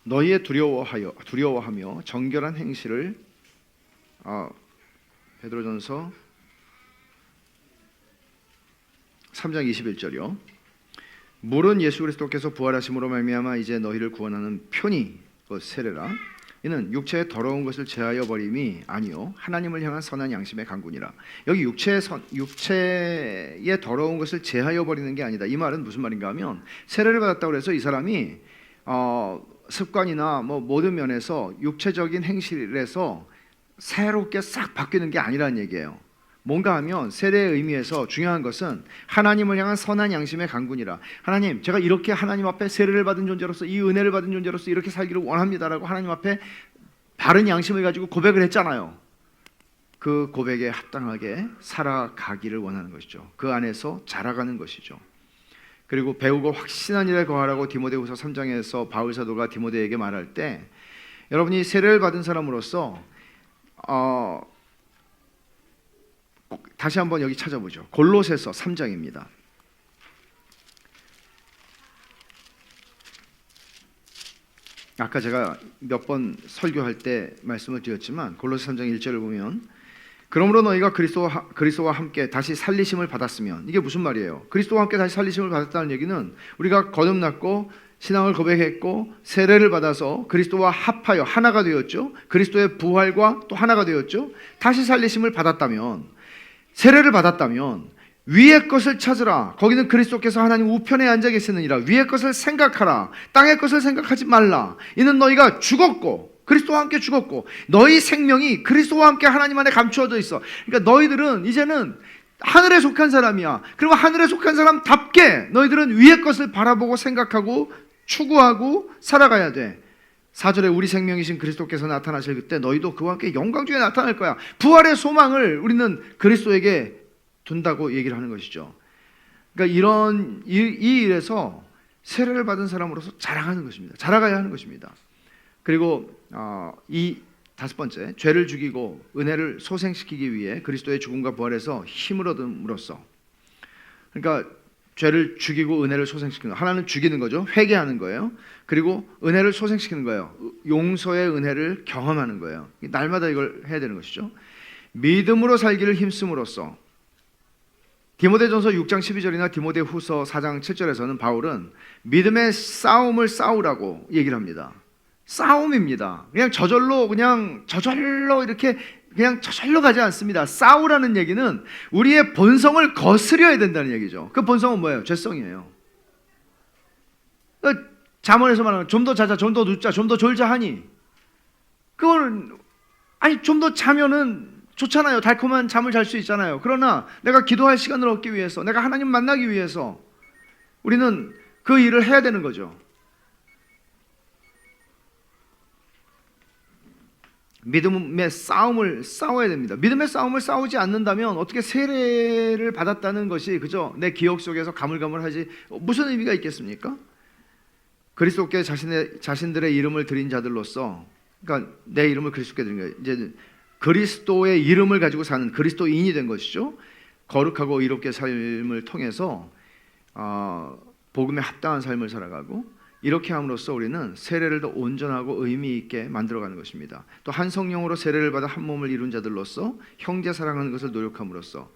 너희의 두려워하며 정결한 행실을 베드로전서 3장 21절이요. 물은 예수 그리스도께서 부활하심으로 말미암아 이제 너희를 구원하는 편이 세례라. 이는 육체의 더러운 것을 제하여 버림이 아니요 하나님을 향한 선한 양심의 강군이라. 여기 육체의 더러운 것을 제하여 버리는 게 아니다. 이 말은 무슨 말인가 하면 세례를 받았다고 해서 이 사람이 습관이나 모든 면에서 육체적인 행실에서 새롭게 싹 바뀌는 게 아니라는 얘기예요. 뭔가 하면 세례의 의미에서 중요한 것은 하나님을 향한 선한 양심의 강군이라. 하나님, 제가 이렇게 하나님 앞에 세례를 받은 존재로서, 이 은혜를 받은 존재로서 이렇게 살기를 원합니다라고 하나님 앞에 바른 양심을 가지고 고백을 했잖아요. 그 고백에 합당하게 살아가기를 원하는 것이죠. 그 안에서 자라가는 것이죠. 그리고 배우고 확신한 일에 거하라고 디모데후서 3장에서 바울 사도가 디모데에게 말할 때, 여러분이 세례를 받은 사람으로서 다시 한번 여기 찾아보죠. 골로새서 3장입니다. 아까 제가 몇 번 설교할 때 말씀을 드렸지만 골로새 3장 1절을 보면, 그러므로 너희가 그리스도와 함께 다시 살리심을 받았으면, 이게 무슨 말이에요? 그리스도와 함께 다시 살리심을 받았다는 얘기는 우리가 거듭났고 신앙을 고백했고 세례를 받아서 그리스도와 합하여 하나가 되었죠. 그리스도의 부활과 또 하나가 되었죠. 다시 살리심을 받았다면, 세례를 받았다면 위의 것을 찾으라. 거기는 그리스도께서 하나님 우편에 앉아 계시느니라. 위의 것을 생각하라. 땅의 것을 생각하지 말라. 이는 너희가 죽었고 그리스도와 함께 죽었고 너희 생명이 그리스도와 함께 하나님 안에 감추어져 있어. 그러니까 너희들은 이제는 하늘에 속한 사람이야. 그리고 하늘에 속한 사람답게 너희들은 위의 것을 바라보고 생각하고 추구하고 살아가야 돼. 4절에 우리 생명이신 그리스도께서 나타나실 그때 너희도 그와 함께 영광 중에 나타날 거야. 부활의 소망을 우리는 그리스도에게 둔다고 얘기를 하는 것이죠. 그러니까 이런 이 일에서 세례를 받은 사람으로서 자라가는 것입니다. 자라가야 하는 것입니다. 그리고 이 다섯 번째, 죄를 죽이고 은혜를 소생시키기 위해 그리스도의 죽음과 부활에서 힘을 얻음으로써, 그러니까 죄를 죽이고 은혜를 소생시키는 거. 하나는 죽이는 거죠. 회개하는 거예요. 그리고 은혜를 소생시키는 거예요. 용서의 은혜를 경험하는 거예요. 날마다 이걸 해야 되는 것이죠. 믿음으로 살기를 힘쓰므로써, 디모데전서 6장 12절이나 디모데후서 4장 7절에서는 바울은 믿음의 싸움을 싸우라고 얘기를 합니다. 싸움입니다. 그냥 저절로 이렇게 그냥 저절로 가지 않습니다. 싸우라는 얘기는 우리의 본성을 거스려야 된다는 얘기죠. 그 본성은 뭐예요? 죄성이에요. 잠언에서 말하는 좀 더 자자, 좀 더 눕자, 좀 더 졸자 하니, 그거는 좀 더 자면은 좋잖아요. 달콤한 잠을 잘 수 있잖아요. 그러나 내가 기도할 시간을 얻기 위해서, 내가 하나님 만나기 위해서 우리는 그 일을 해야 되는 거죠. 믿음의 싸움을 싸워야 됩니다. 믿음의 싸움을 싸우지 않는다면 어떻게 세례를 받았다는 것이 그저 내 기억 속에서 가물가물하지 무슨 의미가 있겠습니까? 그리스도께 자신들의 이름을 드린 자들로서, 그러니까 내 이름을 그리스도께 드린 거예요. 이제 그리스도의 이름을 가지고 사는 그리스도인이 된 것이죠. 거룩하고 의롭게 삶을 통해서 복음에 합당한 삶을 살아가고, 이렇게 함으로써 우리는 세례를 더 온전하고 의미 있게 만들어가는 것입니다. 또 한 성령으로 세례를 받아 한 몸을 이룬 자들로서 형제 사랑하는 것을 노력함으로써,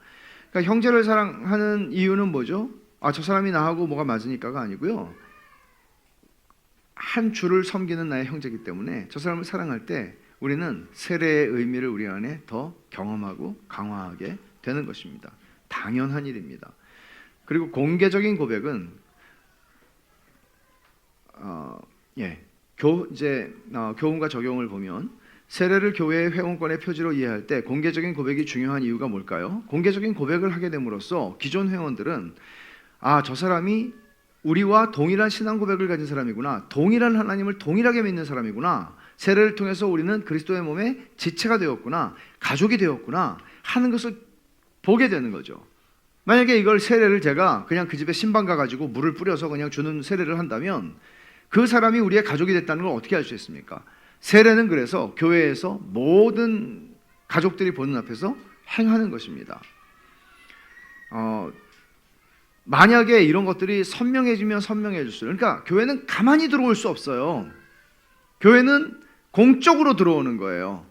그러니까 형제를 사랑하는 이유는 뭐죠? 저 사람이 나하고 뭐가 맞으니까가 아니고요. 한 주를 섬기는 나의 형제이기 때문에 저 사람을 사랑할 때 우리는 세례의 의미를 우리 안에 더 경험하고 강화하게 되는 것입니다. 당연한 일입니다. 그리고 공개적인 고백은 교훈과 적용을 보면 세례를 교회의 회원권의 표지로 이해할 때 공개적인 고백이 중요한 이유가 뭘까요? 공개적인 고백을 하게 됨으로써 기존 회원들은 저 사람이 우리와 동일한 신앙 고백을 가진 사람이구나, 동일한 하나님을 동일하게 믿는 사람이구나, 세례를 통해서 우리는 그리스도의 몸의 지체가 되었구나, 가족이 되었구나 하는 것을 보게 되는 거죠. 만약에 이걸 세례를 제가 그냥 그 집에 신방 가가지고 물을 뿌려서 그냥 주는 세례를 한다면 그 사람이 우리의 가족이 됐다는 걸 어떻게 알 수 있습니까? 세례는 그래서 교회에서 모든 가족들이 보는 앞에서 행하는 것입니다. 만약에 이런 것들이 선명해지면 선명해질수록, 그러니까 교회는 가만히 들어올 수 없어요. 교회는 공적으로 들어오는 거예요.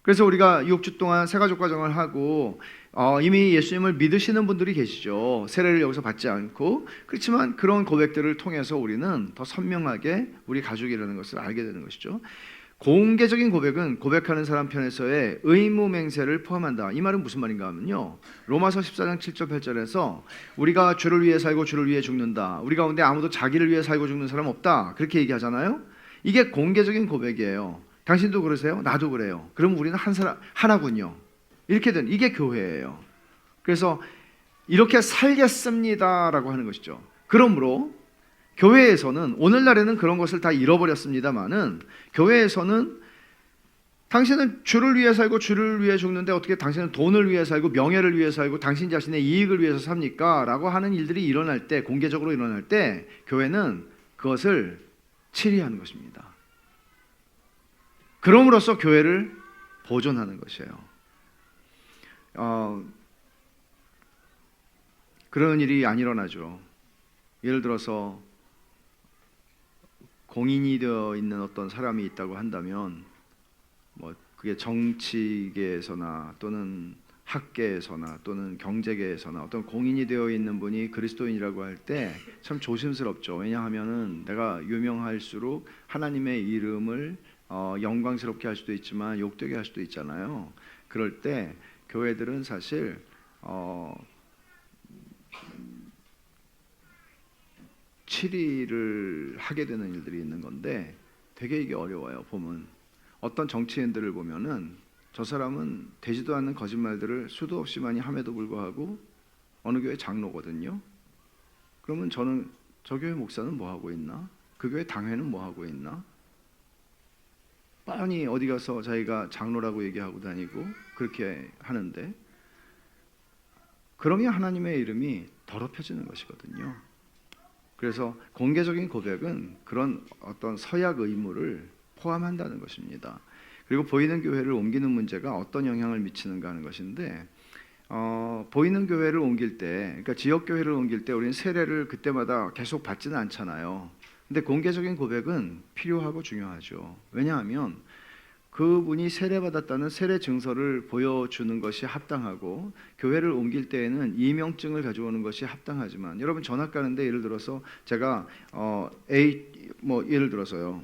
그래서 우리가 6주 동안 새가족 과정을 하고 이미 예수님을 믿으시는 분들이 계시죠. 세례를 여기서 받지 않고. 그렇지만 그런 고백들을 통해서 우리는 더 선명하게 우리 가족이라는 것을 알게 되는 것이죠. 공개적인 고백은 고백하는 사람 편에서의 의무 맹세를 포함한다. 이 말은 무슨 말인가 하면요, 로마서 14장 7절 8절에서 우리가 주를 위해 살고 주를 위해 죽는다, 우리 가운데 아무도 자기를 위해 살고 죽는 사람 없다, 그렇게 얘기하잖아요. 이게 공개적인 고백이에요. 당신도 그러세요? 나도 그래요. 그럼 우리는 한 사람 하나군요. 이렇게 된, 이게 교회예요. 그래서 이렇게 살겠습니다라고 하는 것이죠. 그러므로 교회에서는, 오늘날에는 그런 것을 다 잃어버렸습니다만은, 교회에서는 당신은 주를 위해 살고 주를 위해 죽는데 어떻게 당신은 돈을 위해 살고 명예를 위해 살고 당신 자신의 이익을 위해서 삽니까? 라고 하는 일들이 일어날 때, 공개적으로 일어날 때 교회는 그것을 치리하는 것입니다. 그럼으로써 교회를 보존하는 것이에요. 그런 일이 안 일어나죠. 예를 들어서 공인이 되어 있는 어떤 사람이 있다고 한다면, 뭐 그게 정치계에서나 또는 학계에서나 또는 경제계에서나 어떤 공인이 되어 있는 분이 그리스도인이라고 할 때 참 조심스럽죠. 왜냐하면은 내가 유명할수록 하나님의 이름을 영광스럽게 할 수도 있지만 욕되게 할 수도 있잖아요. 그럴 때 교회들은 사실 치리를 하게 되는 일들이 있는 건데, 되게 이게 어려워요. 보면 어떤 정치인들을 보면은 저 사람은 되지도 않는 거짓말들을 수도 없이 많이 함에도 불구하고 어느 교회 장로거든요. 그러면 저는 저 교회 목사는 뭐 하고 있나? 그 교회 당회는 뭐 하고 있나? 뻔히 어디 가서 자기가 장로라고 얘기하고 다니고 그렇게 하는데, 그러면 하나님의 이름이 더럽혀지는 것이거든요. 그래서 공개적인 고백은 그런 어떤 서약 의무를 포함한다는 것입니다. 그리고 보이는 교회를 옮기는 문제가 어떤 영향을 미치는가 하는 것인데, 보이는 교회를 옮길 때, 그러니까 지역 교회를 옮길 때 우리는 세례를 그때마다 계속 받지는 않잖아요. 근데 공개적인 고백은 필요하고 중요하죠. 왜냐하면 그분이 세례받았다는 세례 증서를 보여주는 것이 합당하고, 교회를 옮길 때에는 이명증을 가져오는 것이 합당하지만, 여러분 전학 가는데 예를 들어서 제가 예를 들어서요,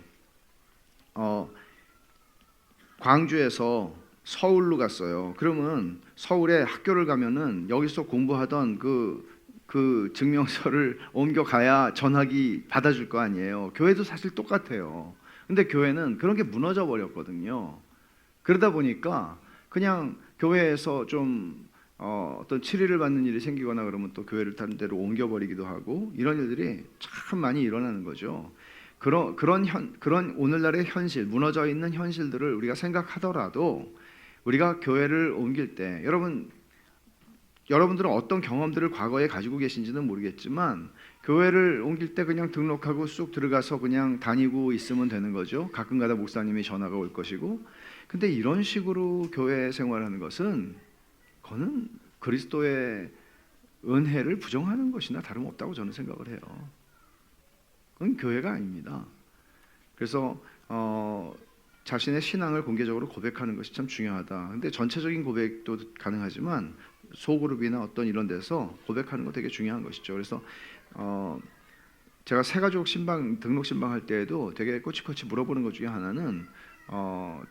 광주에서 서울로 갔어요. 그러면 서울에 학교를 가면은 여기서 공부하던 그 증명서를 옮겨가야 전학이 받아줄 거 아니에요. 교회도 사실 똑같아요. 근데 교회는 그런 게 무너져 버렸거든요. 그러다 보니까 그냥 교회에서 좀 어떤 치리를 받는 일이 생기거나 그러면 또 교회를 다른 데로 옮겨버리기도 하고, 이런 일들이 참 많이 일어나는 거죠. 그런 오늘날의 현실, 무너져 있는 현실들을 우리가 생각하더라도 우리가 교회를 옮길 때, 여러분들은 어떤 경험들을 과거에 가지고 계신지는 모르겠지만, 교회를 옮길 때 그냥 등록하고 쑥 들어가서 그냥 다니고 있으면 되는 거죠. 가끔가다 목사님이 전화가 올 것이고. 근데 이런 식으로 교회 생활하는 것은, 그거는 그리스도의 은혜를 부정하는 것이나 다름없다고 저는 생각을 해요. 그건 교회가 아닙니다. 그래서 자신의 신앙을 공개적으로 고백하는 것이 참 중요하다. 근데 전체적인 고백도 가능하지만 소그룹이나 어떤 이런 데서 고백하는 거 되게 중요한 것이죠. 그래서 제가 새가족 등록 신방할 때에도 되게 꼬치꼬치 물어보는 것 중에 하나는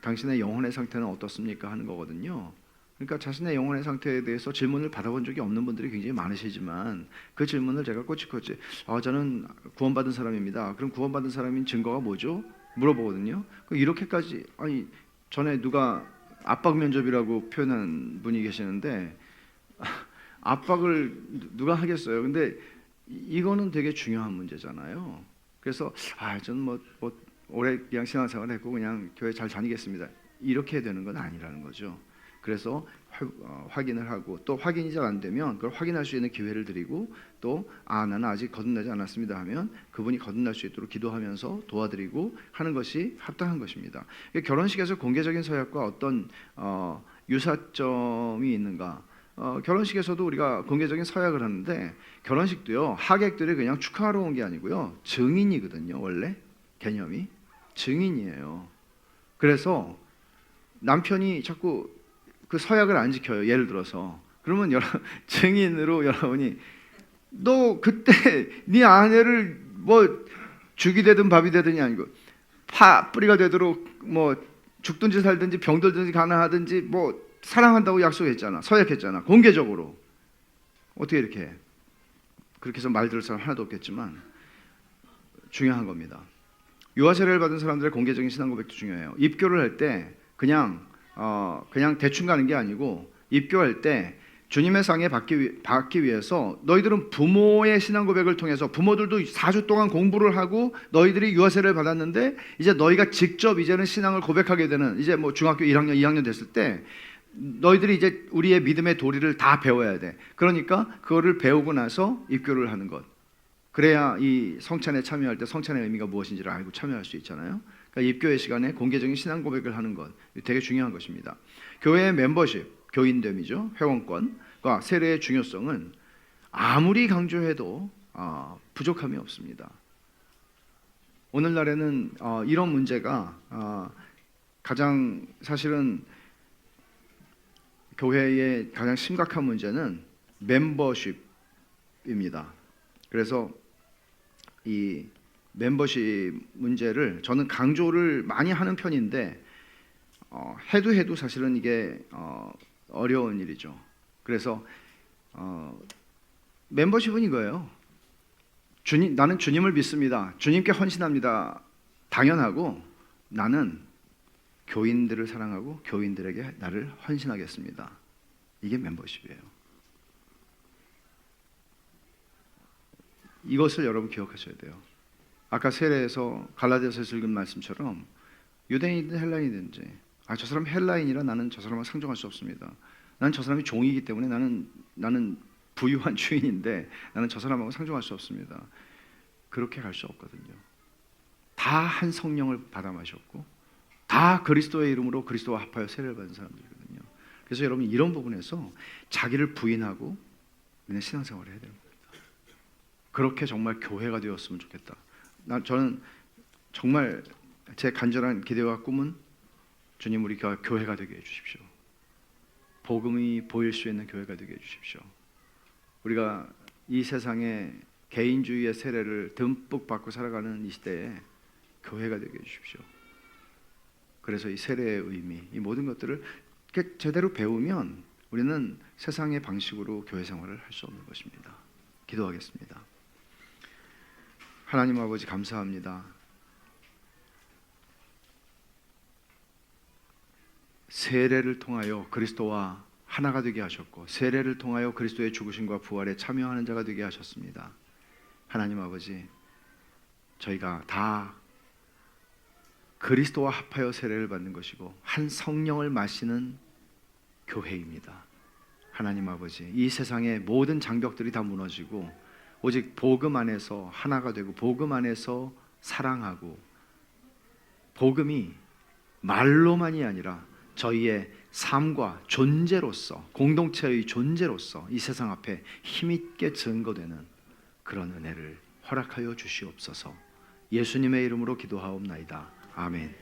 당신의 영혼의 상태는 어떻습니까? 하는 거거든요. 그러니까 자신의 영혼의 상태에 대해서 질문을 받아본 적이 없는 분들이 굉장히 많으시지만, 그 질문을 제가 꼬치꼬치 저는 구원받은 사람입니다. 그럼 구원받은 사람인 증거가 뭐죠? 물어보거든요. 이렇게까지, 아니 전에 누가 압박 면접이라고 표현한 분이 계시는데, 압박을 누가 하겠어요? 근데 이거는 되게 중요한 문제잖아요. 그래서 저는 뭐 오래 그냥 신앙생활을 했고 그냥 교회 잘 다니겠습니다, 이렇게 되는 건 아니라는 거죠. 그래서 확인을 하고 또 확인이 잘 안 되면 그걸 확인할 수 있는 기회를 드리고 또 나는 아직 거듭나지 않았습니다 하면 그분이 거듭날 수 있도록 기도하면서 도와드리고 하는 것이 합당한 것입니다. 결혼식에서 공개적인 서약과 어떤 유사점이 있는가? 결혼식에서도 우리가 공개적인 서약을 하는데 결혼식도요 하객들이 그냥 축하하러 온 게 아니고요 증인이거든요. 원래 개념이 증인이에요. 그래서 남편이 자꾸 그 서약을 안 지켜요. 예를 들어서 그러면 증인으로 여러분이 너 그때 네 아내를 뭐 죽이 되든 밥이 되든이 아니고 뿌리가 되도록 뭐 죽든지 살든지 병들든지 가난하든지 뭐 사랑한다고 약속했잖아. 서약했잖아. 공개적으로. 어떻게 이렇게 해? 그렇게 해서 말 들을 사람 하나도 없겠지만 중요한 겁니다. 유아 세례를 받은 사람들의 공개적인 신앙 고백도 중요해요. 입교를 할 때 그냥 대충 가는 게 아니고 입교할 때 주님의 상에 받기 위해서 너희들은 부모의 신앙 고백을 통해서 부모들도 4주 동안 공부를 하고 너희들이 유아 세례를 받았는데 이제 너희가 직접 이제는 신앙을 고백하게 되는 이제 뭐 중학교 1학년, 2학년 됐을 때 너희들이 이제 우리의 믿음의 도리를 다 배워야 돼. 그러니까 그거를 배우고 나서 입교를 하는 것. 그래야 이 성찬에 참여할 때 성찬의 의미가 무엇인지를 알고 참여할 수 있잖아요. 그러니까 입교의 시간에 공개적인 신앙 고백을 하는 것 되게 중요한 것입니다. 교회의 멤버십, 교인됨이죠. 회원권과 세례의 중요성은 아무리 강조해도 부족함이 없습니다. 오늘날에는 이런 문제가 가장 사실은 교회의 가장 심각한 문제는 멤버십입니다. 그래서 이 멤버십 문제를 저는 강조를 많이 하는 편인데 해도 사실은 이게 어려운 일이죠. 그래서 멤버십은 이거예요. 나는 주님을 믿습니다. 주님께 헌신합니다. 당연하고 나는 교인들을 사랑하고 교인들에게 나를 헌신하겠습니다. 이게 멤버십이에요. 이것을 여러분 기억하셔야 돼요. 아까 세례에서 갈라디아서에서 읽은 말씀처럼 유대인이든 헬라인이든지 저 사람 헬라인이라 나는 저 사람을 상종할 수 없습니다. 나는 저 사람이 종이기 때문에 나는 부유한 주인인데 나는 저 사람하고 상종할 수 없습니다. 그렇게 갈 수 없거든요. 다 한 성령을 받아 마셨고 다 그리스도의 이름으로 그리스도와 합하여 세례를 받은 사람들이거든요. 그래서 여러분 이런 부분에서 자기를 부인하고 그냥 신앙생활을 해야 되는 겁니다. 그렇게 정말 교회가 되었으면 좋겠다. 저는 정말 제 간절한 기대와 꿈은 주님 우리가 교회가 되게 해주십시오. 복음이 보일 수 있는 교회가 되게 해주십시오. 우리가 이 세상에 개인주의의 세례를 듬뿍 받고 살아가는 이 시대에 교회가 되게 해주십시오. 그래서 이 세례의 의미, 이 모든 것들을 제대로 배우면 우리는 세상의 방식으로 교회 생활을 할 수 없는 것입니다. 기도하겠습니다. 하나님 아버지 감사합니다. 세례를 통하여 그리스도와 하나가 되게 하셨고 세례를 통하여 그리스도의 죽으심과 부활에 참여하는 자가 되게 하셨습니다. 하나님 아버지, 저희가 다 그리스도와 합하여 세례를 받는 것이고 한 성령을 마시는 교회입니다. 하나님 아버지, 이 세상의 모든 장벽들이 다 무너지고 오직 복음 안에서 하나가 되고 복음 안에서 사랑하고 복음이 말로만이 아니라 저희의 삶과 존재로서 공동체의 존재로서 이 세상 앞에 힘있게 증거되는 그런 은혜를 허락하여 주시옵소서. 예수님의 이름으로 기도하옵나이다. 아멘.